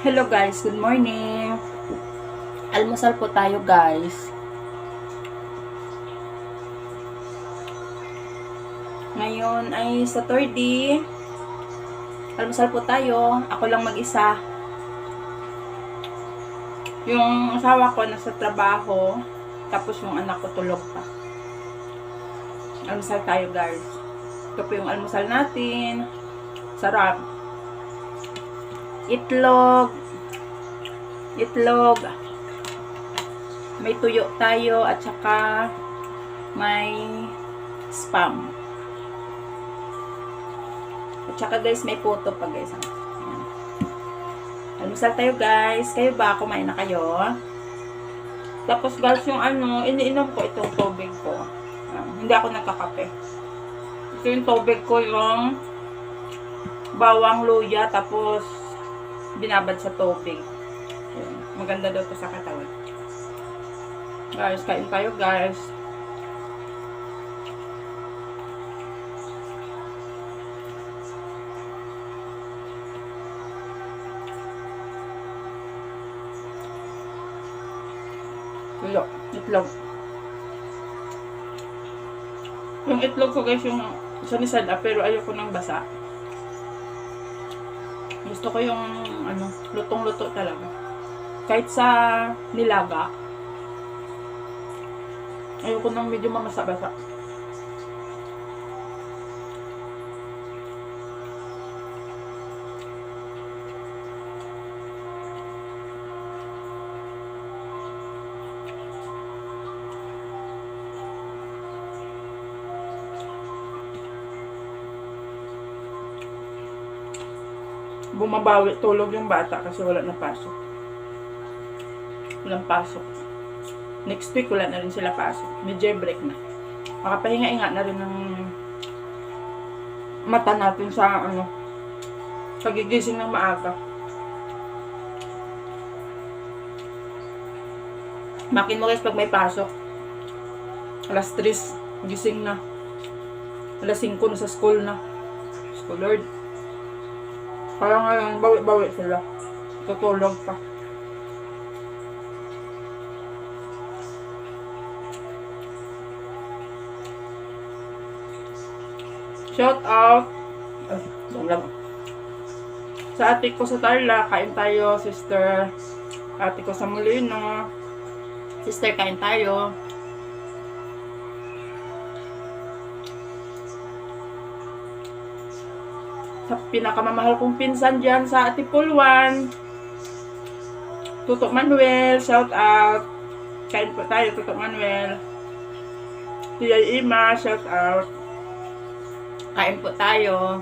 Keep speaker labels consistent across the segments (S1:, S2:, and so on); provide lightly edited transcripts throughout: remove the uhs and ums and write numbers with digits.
S1: Hello guys, good morning. Almusal po tayo guys. Ngayon ay Saturday. Almusal po tayo. Ako lang mag-isa. Yung asawa ko nasa trabaho. Tapos yung anak ko tulog pa. Almusal tayo guys. Ito po yung almusal natin. Sarap. Itlog. May tuyo tayo at saka may spam. At saka guys, may puto pa guys. Ayan. Almusal tayo guys. Kayo ba? Kumain na kayo? Tapos guys, yung iniinom ko itong tubig ko. Hindi ako nagkakape. Ito yung tubig ko, yung bawang luya, tapos binabad sa tubig. Ayan. Maganda daw to sa katawan. Guys, kain tayo guys. Tuyo, itlog. Yung itlog ko guys, yung sunny-side up, pero ayoko ng basa. Gusto ko yung lutong-luto talaga. Kahit sa nilaga, ayoko nang medyo mamasa-basa. Bumabawi, tulog yung bata kasi wala na pasok. Walang pasok. Next week wala na rin sila pasok. Medyo break na. Makapahinga-hinga na rin ng mata natin sa pagigising ng maaga. Makin mo guys pag may pasok. Alas 3, gising na. Alas 5 na sa school na. School Lord. Kaya ngayon, bawi-bawi sila. Tutulog pa. Shout out sa ate ko sa Tarlac. Kain tayo, sister. Ate ko sa Molino. Sister, kain tayo. Sa pinakamamahal kong pinsan dyan sa Atipulwan, Tutok Manuel, shout out. Kain po tayo, Tutok Manuel. Tia Ima, shout out. Kain po tayo.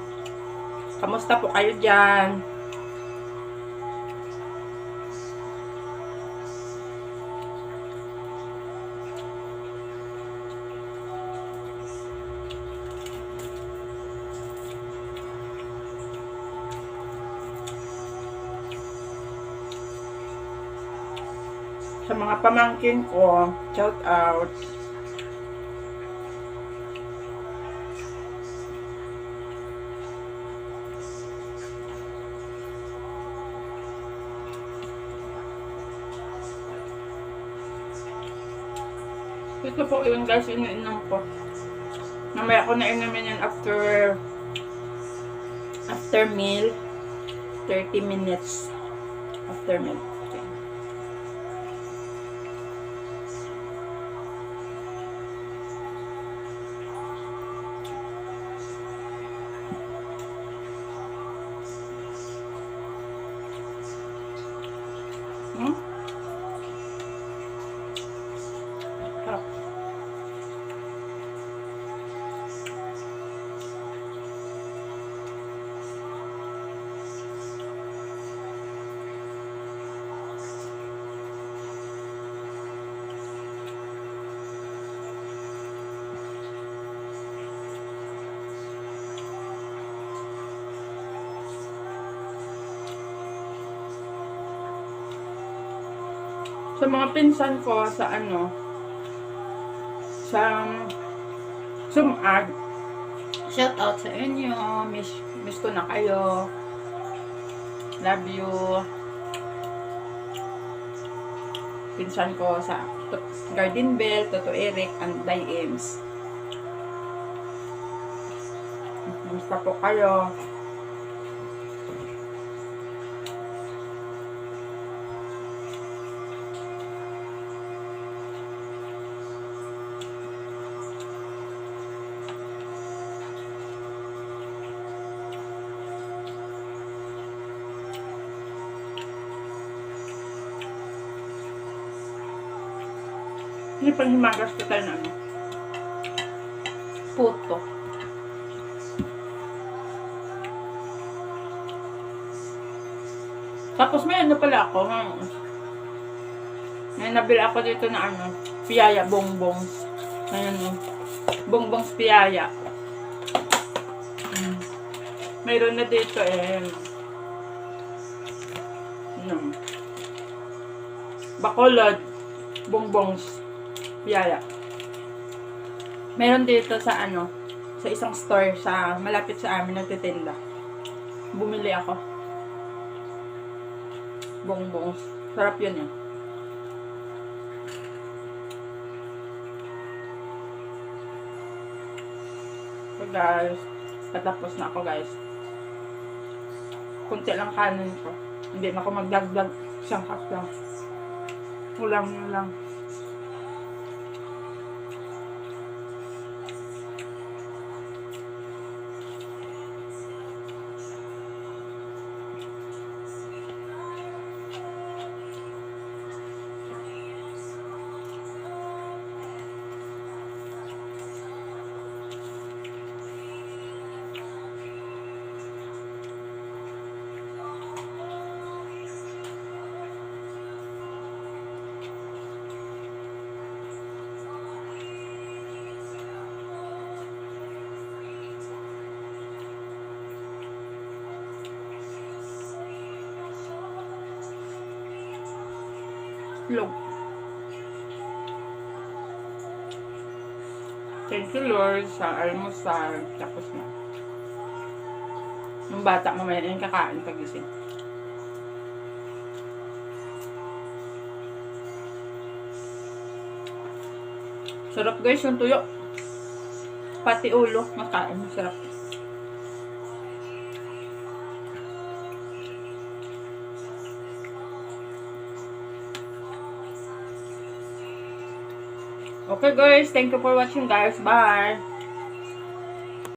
S1: Kamusta po kayo dyan? Sa mga pamangkin ko, shout out. Ito po yun guys, iniinom ko. Namaya ko na inumin yan after meal. 30 minutes after meal. Okay. Sarap. Sa mga pinsan ko sa sa Sumag, shout out sa inyo. Miss ko na kayo. Love you. pinsan ko sa Garden Bell, Toto Eric, and Day Ems. Kamusta po kayo? Hindi pang himagas ko tayo na ano. Puto. Tapos may ano pala ako. May nabili ako dito na ano. Piyaya, bongbong. Ayan o. Bongbong piyaya. Mayroon na dito eh. Ano. Bacolod. Bongbongs. Piyaya. Meron dito sa ano, sa isang store sa malapit sa amin nagtitinda. Bumili ako. Bongbong. Sarap yun eh. So guys, patapos na ako guys. Kunti lang kanin ko. Hindi na ako magdagdag. Isang cup lang. Ulam lang. Log. Thank you Lord sa almusal. Tapos na. Yung bata mamaya na yung kakain pagising. Sarap guys yung tuyo. Pati ulo. Makain. Masarap. Okay guys, thank you for watching guys. Bye!